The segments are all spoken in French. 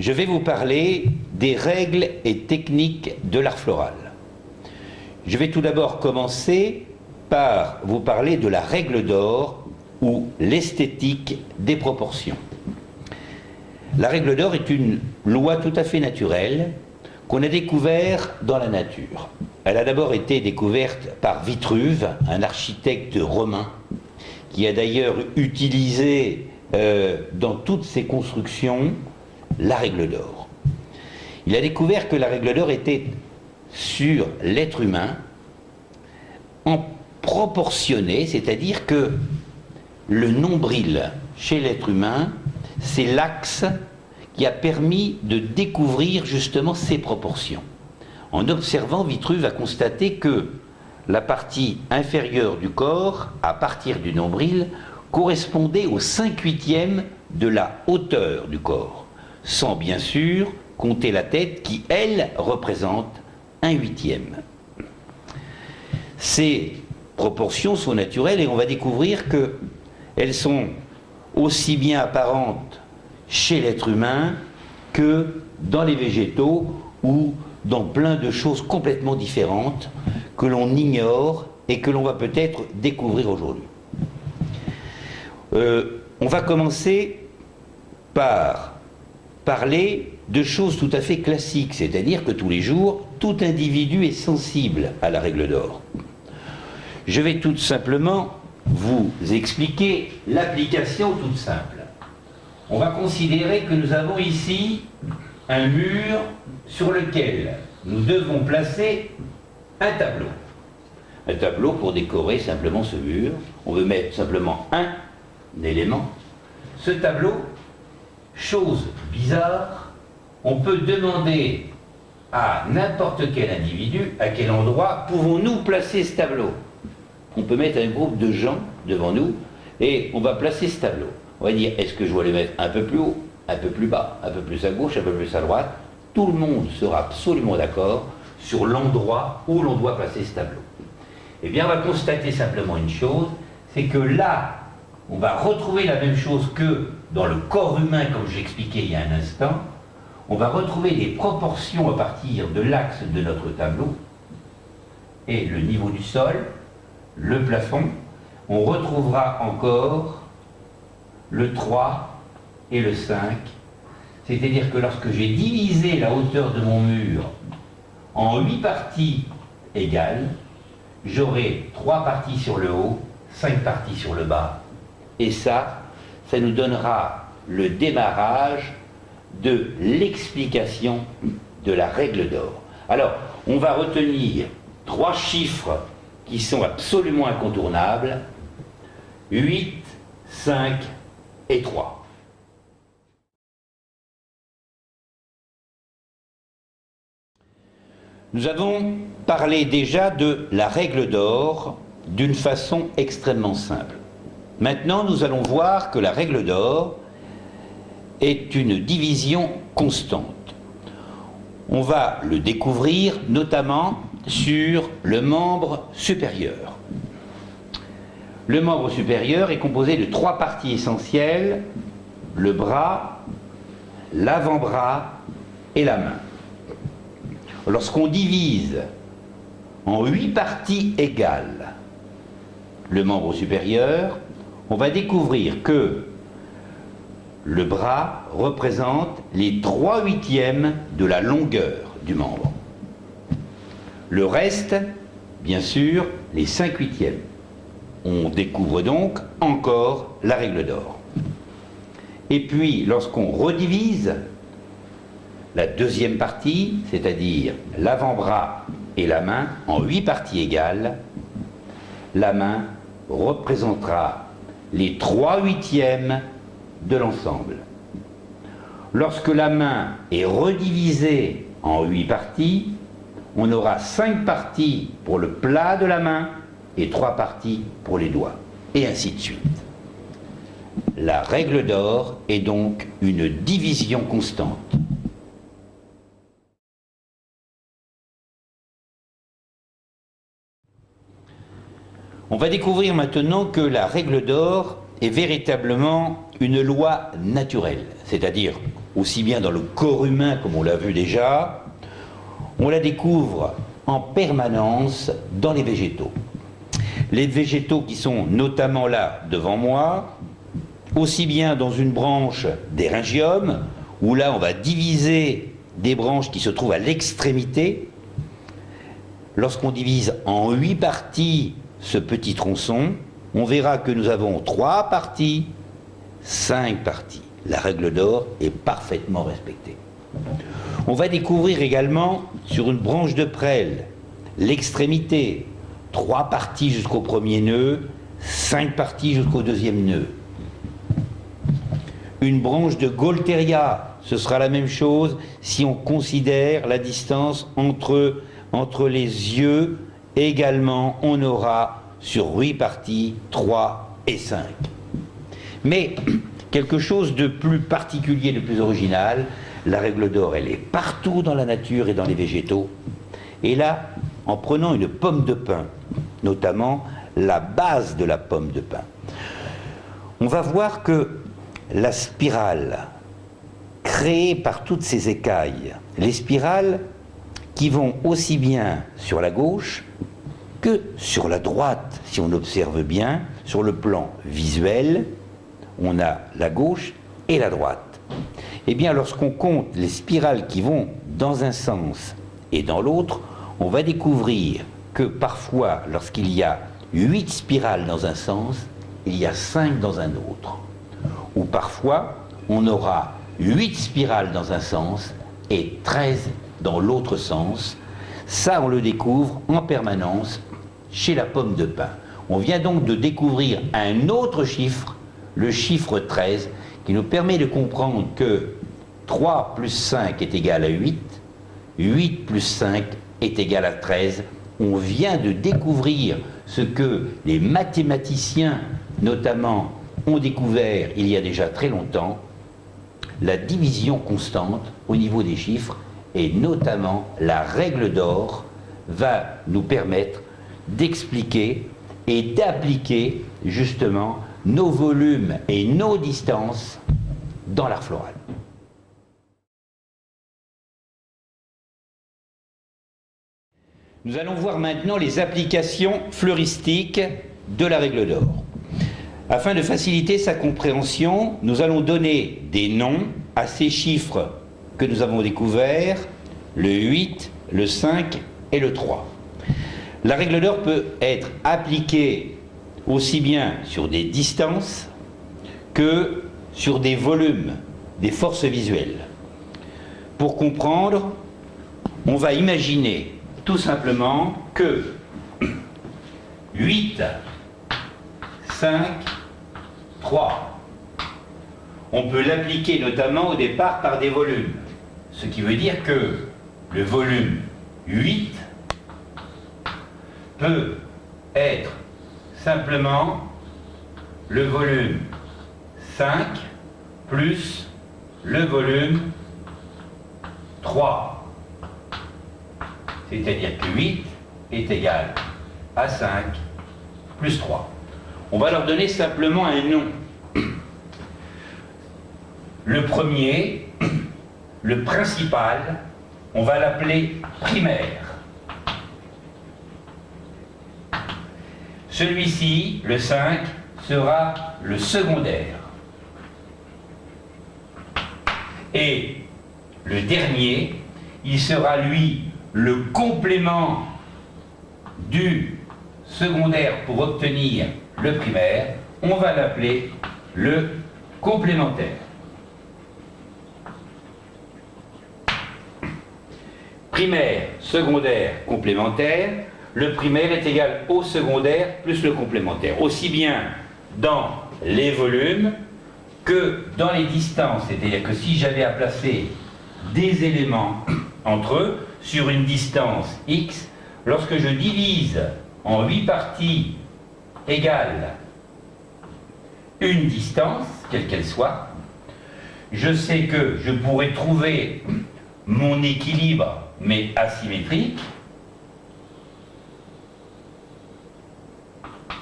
je vais vous parler des règles et techniques de l'art floral. Je vais tout d'abord commencer par vous parler de la règle d'or ou l'esthétique des proportions. La règle d'or est une loi tout à fait naturelle qu'on a découverte dans la nature. Elle a d'abord été découverte par Vitruve, un architecte romain, qui a d'ailleurs utilisé dans toutes ses constructions la règle d'or. Il a découvert que la règle d'or était sur l'être humain en proportionné, c'est-à-dire que le nombril chez l'être humain, c'est l'axe qui a permis de découvrir justement ces proportions. En observant, Vitruve a constaté que la partie inférieure du corps, à partir du nombril, correspondait au 5/8 de la hauteur du corps, sans bien sûr compter la tête qui, elle, représente 1/8. Ces proportions sont naturelles et on va découvrir qu'elles sont aussi bien apparentes chez l'être humain que dans les végétaux ou dans plein de choses complètement différentes que l'on ignore et que l'on va peut-être découvrir aujourd'hui. On va commencer par parler de choses tout à fait classiques, c'est-à-dire que tous les jours, tout individu est sensible à la règle d'or. Je vais tout simplement vous expliquer l'application toute simple. On va considérer que nous avons ici un mur sur lequel nous devons placer un tableau. Un tableau pour décorer simplement ce mur. On veut mettre simplement un élément. Ce tableau, chose bizarre, on peut demander à n'importe quel individu à quel endroit pouvons-nous placer ce tableau. On peut mettre un groupe de gens devant nous et on va placer ce tableau. On va dire, est-ce que je dois les mettre un peu plus haut, un peu plus bas, un peu plus à gauche, un peu plus à droite? Tout le monde sera absolument d'accord sur l'endroit où l'on doit placer ce tableau. Eh bien, on va constater simplement une chose, c'est que là, on va retrouver la même chose que dans le corps humain, comme j'expliquais il y a un instant. On va retrouver des proportions à partir de l'axe de notre tableau et le niveau du sol, le plafond. On retrouvera encore le 3 et le 5, c'est-à-dire que lorsque j'ai divisé la hauteur de mon mur en 8 parties égales, j'aurai 3 parties sur le haut, 5 parties sur le bas, et ça nous donnera le démarrage de l'explication de la règle d'or. Alors, on va retenir 3 chiffres qui sont absolument incontournables, 8, 5 et 3. Nous avons parlé déjà de la règle d'or d'une façon extrêmement simple. Maintenant, nous allons voir que la règle d'or est une division constante. On va le découvrir notamment sur le membre supérieur. Le membre supérieur est composé de 3 parties essentielles, le bras, l'avant-bras et la main. Lorsqu'on divise en 8 parties égales le membre supérieur, on va découvrir que le bras représente les 3/8 de la longueur du membre. Le reste, bien sûr, les 5/8. On découvre donc encore la règle d'or. Et puis, lorsqu'on redivise la deuxième partie, c'est-à-dire l'avant-bras et la main, en 8 parties égales, la main représentera les 3/8 de l'ensemble. Lorsque la main est redivisée en 8 parties, on aura 5 parties pour le plat de la main et 3 parties pour les doigts, et ainsi de suite. La règle d'or est donc une division constante. On va découvrir maintenant que la règle d'or est véritablement une loi naturelle, c'est-à-dire aussi bien dans le corps humain comme on l'a vu déjà, on la découvre en permanence dans les végétaux. Les végétaux qui sont notamment là devant moi, aussi bien dans une branche d'éryngium, où là on va diviser des branches qui se trouvent à l'extrémité. Lorsqu'on divise en 8 parties ce petit tronçon, on verra que nous avons 3 parties, 5 parties. La règle d'or est parfaitement respectée. On va découvrir également sur une branche de prêle l'extrémité, 3 parties jusqu'au premier nœud, 5 parties jusqu'au deuxième nœud. Une branche de Gualteria, ce sera la même chose si on considère la distance entre les yeux. Également, on aura sur 8 parties 3 et 5. Mais quelque chose de plus particulier, de plus original, la règle d'or, elle est partout dans la nature et dans les végétaux. Et là, en prenant une pomme de pin, notamment la base de la pomme de pin, on va voir que la spirale créée par toutes ces écailles, les spirales qui vont aussi bien sur la gauche que sur la droite, si on observe bien, sur le plan visuel, on a la gauche et la droite. Eh bien, lorsqu'on compte les spirales qui vont dans un sens et dans l'autre, on va découvrir que parfois, lorsqu'il y a 8 spirales dans un sens, il y a 5 dans un autre. Ou parfois, on aura 8 spirales dans un sens et 13 dans l'autre sens. Ça, on le découvre en permanence chez la pomme de pin. On vient donc de découvrir un autre chiffre, le chiffre 13, qui nous permet de comprendre que 3 plus 5 est égal à 8, 8 plus 5 est égal à 13. On vient de découvrir ce que les mathématiciens, notamment, ont découvert il y a déjà très longtemps, la division constante au niveau des chiffres, et notamment la règle d'or va nous permettre d'expliquer et d'appliquer justement nos volumes et nos distances dans l'art floral. Nous allons voir maintenant les applications fleuristiques de la règle d'or. Afin de faciliter sa compréhension, nous allons donner des noms à ces chiffres que nous avons découverts, le 8, le 5 et le 3. La règle d'or peut être appliquée aussi bien sur des distances que sur des volumes, des forces visuelles. Pour comprendre, on va imaginer tout simplement que 8, 5, 3. On peut l'appliquer notamment au départ par des volumes. Ce qui veut dire que le volume 8 peut être simplement le volume 5 plus le volume 3. C'est-à-dire que 8 est égal à 5 plus 3. On va leur donner simplement un nom. Le premier, le principal, on va l'appeler primaire. Celui-ci, le 5, sera le secondaire. Et le dernier, il sera lui le complément du secondaire pour obtenir le primaire. On va l'appeler le complémentaire. Primaire, secondaire, complémentaire. Le primaire est égal au secondaire plus le complémentaire. Aussi bien dans les volumes que dans les distances. C'est-à-dire que si j'avais à placer des éléments entre eux sur une distance x, lorsque je divise en 8 parties égales une distance, quelle qu'elle soit, je sais que je pourrais trouver mon équilibre, mais asymétrique,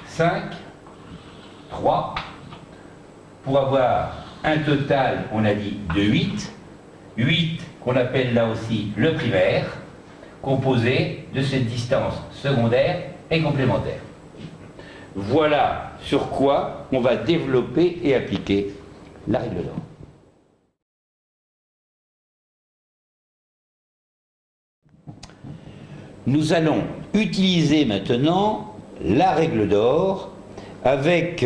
5, 3, pour avoir un total, on a dit, de 8. 8 qu'on appelle là aussi le primaire, composé de cette distance secondaire et complémentaire. Voilà sur quoi on va développer et appliquer la règle d'or. Nous allons utiliser maintenant la règle d'or avec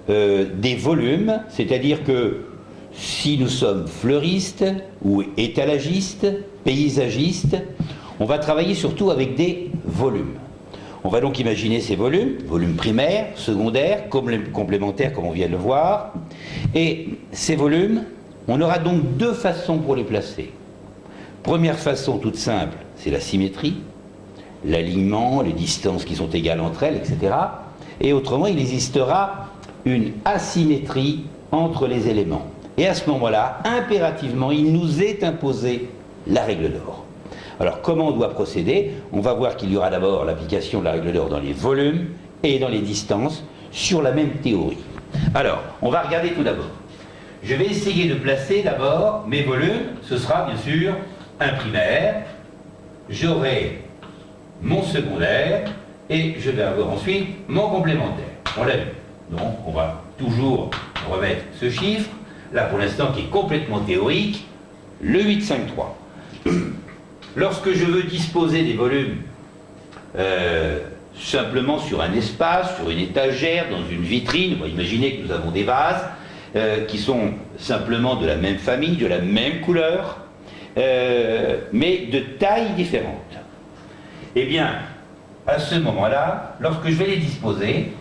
des volumes, c'est-à-dire que si nous sommes fleuristes ou étalagistes, paysagistes, on va travailler surtout avec des volumes. On va donc imaginer ces volumes primaires, secondaires, complémentaires comme on vient de le voir, et ces volumes, on aura donc deux façons pour les placer. Première façon toute simple, c'est la symétrie, l'alignement, les distances qui sont égales entre elles, etc. Et autrement, il existera une asymétrie entre les éléments. Et à ce moment-là, impérativement, il nous est imposé la règle d'or. Alors, comment on doit procéder? On va voir qu'il y aura d'abord l'application de la règle d'or dans les volumes et dans les distances sur la même théorie. Alors, on va regarder tout d'abord. Je vais essayer de placer d'abord mes volumes. Ce sera bien sûr un primaire. J'aurai mon secondaire et je vais avoir ensuite mon complémentaire. On l'a vu. Donc, on va toujours remettre ce chiffre, là pour l'instant qui est complètement théorique, le 853. Lorsque je veux disposer des volumes simplement sur un espace, sur une étagère, dans une vitrine, on va imaginer que nous avons des vases qui sont simplement de la même famille, de la même couleur, mais de taille différente. Eh bien, à ce moment-là, lorsque je vais les disposer,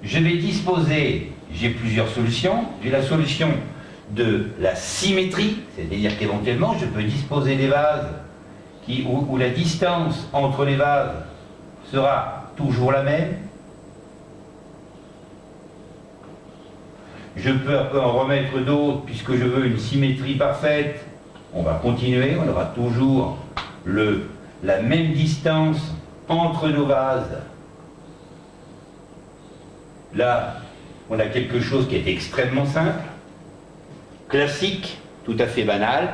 j'ai plusieurs solutions. J'ai la solution de la symétrie, c'est-à-dire qu'éventuellement je peux disposer des vases où la distance entre les vases sera toujours la même. Je peux après en remettre d'autres puisque je veux une symétrie parfaite. On va continuer, on aura toujours la même distance entre nos vases. Là, on a quelque chose qui est extrêmement simple, classique, tout à fait banal.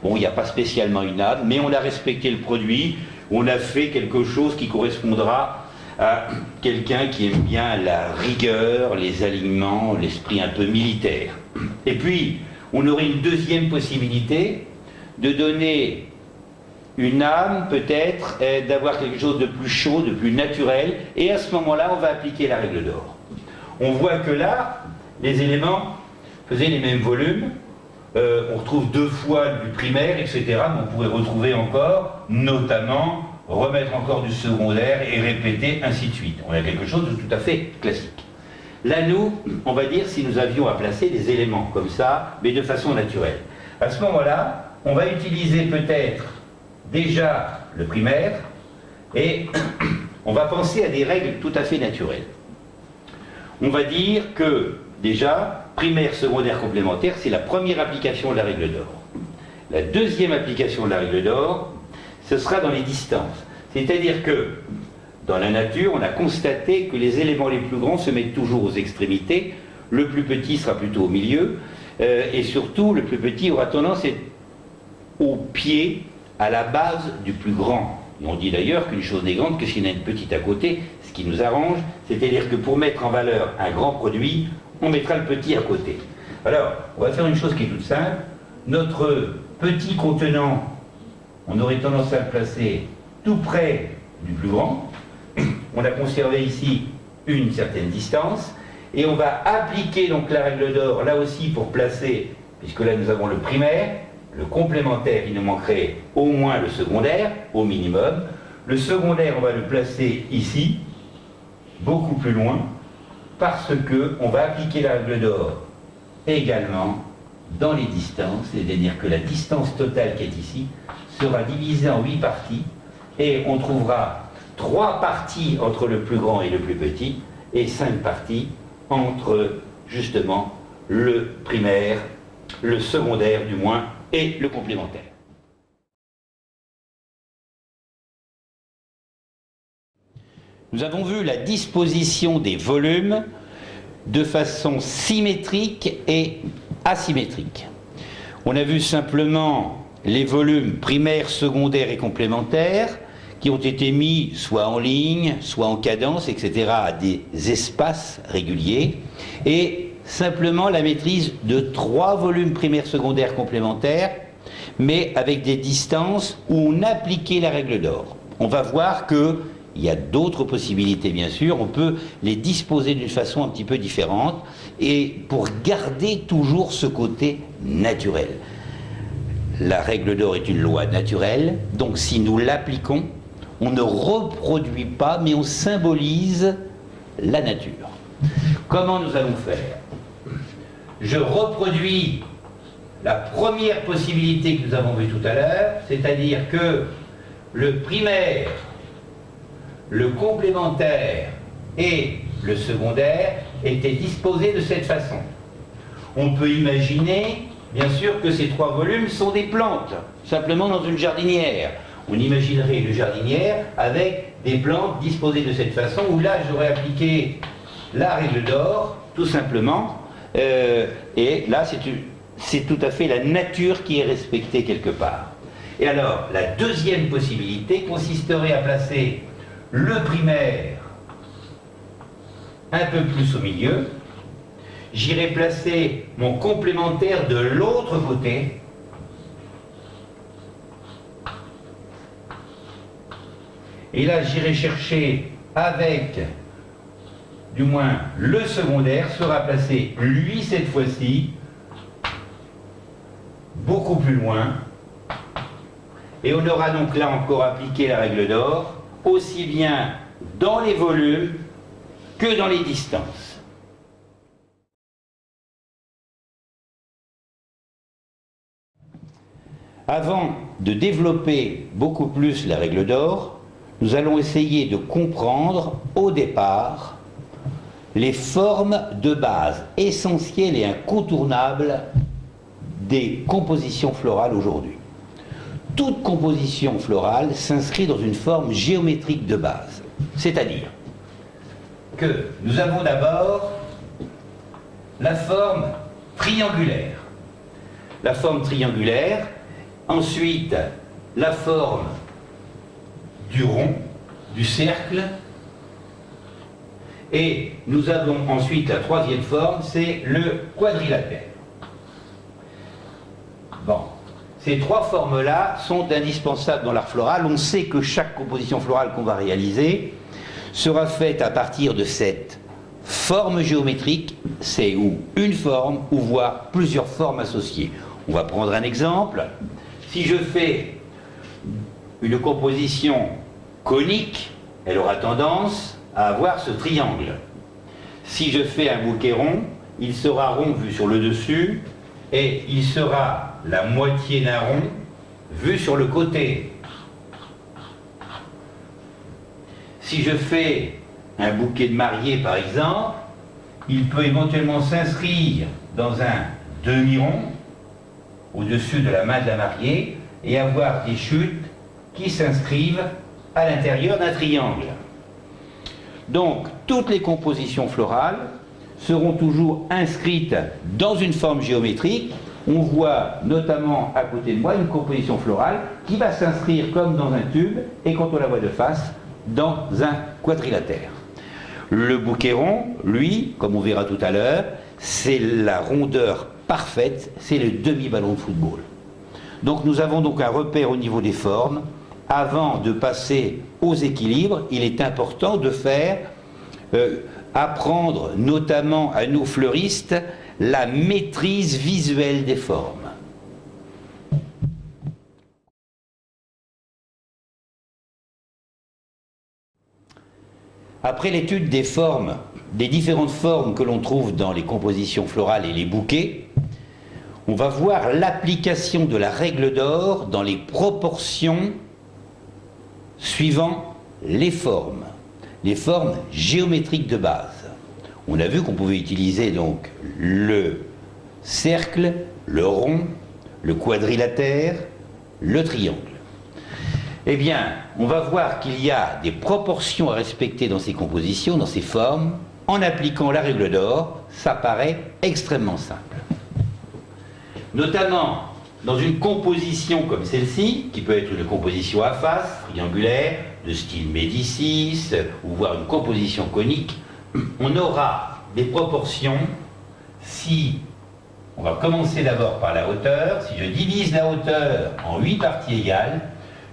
Bon, il n'y a pas spécialement une âme, mais on a respecté le produit, on a fait quelque chose qui correspondra à quelqu'un qui aime bien la rigueur, les alignements, l'esprit un peu militaire. Et puis, on aurait une deuxième possibilité de donner une âme, peut-être, d'avoir quelque chose de plus chaud, de plus naturel, et à ce moment-là, on va appliquer la règle d'or. On voit que là, les éléments faisaient les mêmes volumes, on retrouve deux fois du primaire, etc., mais on pourrait retrouver encore, notamment, remettre encore du secondaire et répéter, ainsi de suite. On a quelque chose de tout à fait classique. Là, nous, on va dire si nous avions à placer des éléments comme ça, mais de façon naturelle. À ce moment-là, on va utiliser peut-être déjà le primaire, et on va penser à des règles tout à fait naturelles. On va dire que, déjà, primaire, secondaire, complémentaire, c'est la première application de la règle d'or. La deuxième application de la règle d'or, ce sera dans les distances. C'est-à-dire que, dans la nature, on a constaté que les éléments les plus grands se mettent toujours aux extrémités, le plus petit sera plutôt au milieu, et surtout, le plus petit aura tendance à être au pied, à la base du plus grand. Et on dit d'ailleurs qu'une chose n'est grande que s'il y en a une petite à côté, ce qui nous arrange, c'est-à-dire que pour mettre en valeur un grand produit, on mettra le petit à côté. Alors, on va faire une chose qui est toute simple. Notre petit contenant, on aurait tendance à le placer tout près du plus grand. On a conservé ici une certaine distance, et on va appliquer donc la règle d'or, là aussi pour placer, puisque là nous avons le primaire, le complémentaire, il nous manquerait au moins le secondaire, au minimum. Le secondaire, on va le placer ici, beaucoup plus loin, parce qu'on va appliquer la règle d'or également dans les distances, c'est-à-dire que la distance totale qui est ici sera divisée en 8 parties, et on trouvera 3 parties entre le plus grand et le plus petit, et 5 parties entre, justement, le primaire, le secondaire du moins, et le complémentaire. Nous avons vu la disposition des volumes de façon symétrique et asymétrique. On a vu simplement les volumes primaires, secondaires et complémentaires qui ont été mis soit en ligne, soit en cadence, etc., à des espaces réguliers, et simplement la maîtrise de 3 volumes primaires, secondaires, complémentaires, mais avec des distances où on appliquait la règle d'or. On va voir qu'il y a d'autres possibilités, bien sûr, on peut les disposer d'une façon un petit peu différente, et pour garder toujours ce côté naturel. La règle d'or est une loi naturelle, donc si nous l'appliquons, on ne reproduit pas, mais on symbolise la nature. Comment nous allons faire? Je reproduis la première possibilité que nous avons vue tout à l'heure, c'est-à-dire que le primaire, le complémentaire et le secondaire étaient disposés de cette façon. On peut imaginer, bien sûr, que ces 3 volumes sont des plantes, simplement dans une jardinière. On imaginerait une jardinière avec des plantes disposées de cette façon, où là j'aurais appliqué la règle d'or, tout simplement, et là c'est tout à fait la nature qui est respectée quelque part. Et alors, la deuxième possibilité consisterait à placer le primaire un peu plus au milieu. J'irai placer mon complémentaire de l'autre côté. Et là, j'irai chercher avec, du moins, le secondaire sera placé, lui, cette fois-ci, beaucoup plus loin. Et on aura donc là encore appliqué la règle d'or, aussi bien dans les volumes que dans les distances. Avant de développer beaucoup plus la règle d'or, nous allons essayer de comprendre au départ les formes de base essentielles et incontournables des compositions florales aujourd'hui. Toute composition florale s'inscrit dans une forme géométrique de base, c'est-à-dire que nous avons d'abord la forme triangulaire. La forme triangulaire, ensuite la forme du rond, du cercle, et nous avons ensuite la troisième forme, c'est le quadrilatère. Bon, ces 3 formes-là sont indispensables dans l'art floral. On sait que chaque composition florale qu'on va réaliser sera faite à partir de cette forme géométrique, c'est ou une forme, ou voire plusieurs formes associées. On va prendre un exemple. Si je fais une composition conique, elle aura tendance à avoir ce triangle. Si je fais un bouquet rond, il sera rond vu sur le dessus, et il sera la moitié d'un rond vu sur le côté. Si je fais un bouquet de mariée par exemple, il peut éventuellement s'inscrire dans un demi-rond au-dessus de la main de la mariée et avoir des chutes qui s'inscrivent à l'intérieur d'un triangle. Donc, toutes les compositions florales seront toujours inscrites dans une forme géométrique. On voit notamment à côté de moi une composition florale qui va s'inscrire comme dans un tube et quand on la voit de face, dans un quadrilatère. Le bouquet rond, lui, comme on verra tout à l'heure, c'est la rondeur parfaite, c'est le demi-ballon de football. Donc nous avons donc un repère au niveau des formes. Avant de passer aux équilibres, il est important de faire apprendre notamment à nos fleuristes la maîtrise visuelle des formes. Après l'étude des formes, des différentes formes que l'on trouve dans les compositions florales et les bouquets, on va voir l'application de la règle d'or dans les proportions suivant les formes géométriques de base. On a vu qu'on pouvait utiliser donc le cercle, le rond, le quadrilatère, le triangle. Eh bien, on va voir qu'il y a des proportions à respecter dans ces compositions, dans ces formes, en appliquant la règle d'or, ça paraît extrêmement simple. Notamment dans une composition comme celle-ci, qui peut être une composition à face, triangulaire, de style Médicis, ou voire une composition conique, on aura des proportions si, on va commencer d'abord par la hauteur, si je divise la hauteur en 8 parties égales,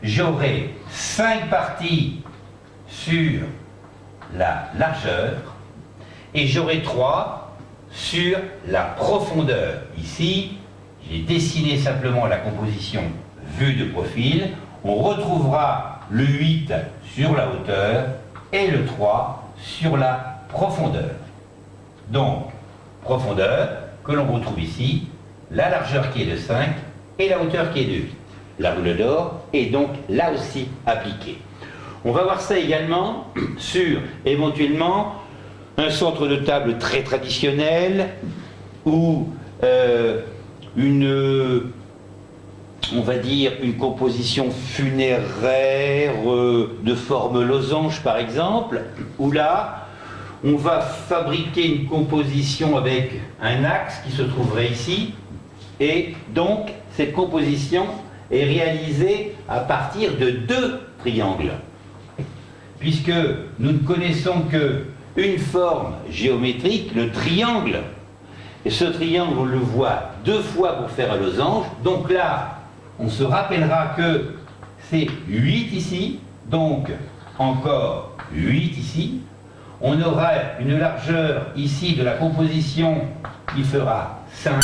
j'aurai 5 parties sur la largeur et j'aurai 3 sur la profondeur. Ici, j'ai dessiné simplement la composition vue de profil. On retrouvera le 8 sur la hauteur et le 3 sur la profondeur. Donc, profondeur que l'on retrouve ici, la largeur qui est de 5 et la hauteur qui est de 8. La règle d'or est donc là aussi appliquée. On va voir ça également sur éventuellement un centre de table très traditionnel ou on va dire une composition funéraire de forme losange par exemple, où là on va fabriquer une composition avec un axe qui se trouverait ici, et donc cette composition est réalisée à partir de 2 triangles, puisque nous ne connaissons qu'une forme géométrique, le triangle, et ce triangle on le voit 2 fois pour faire un losange, donc là on se rappellera que c'est 8 ici, donc encore 8 ici. On aura une largeur ici de la composition qui fera 5,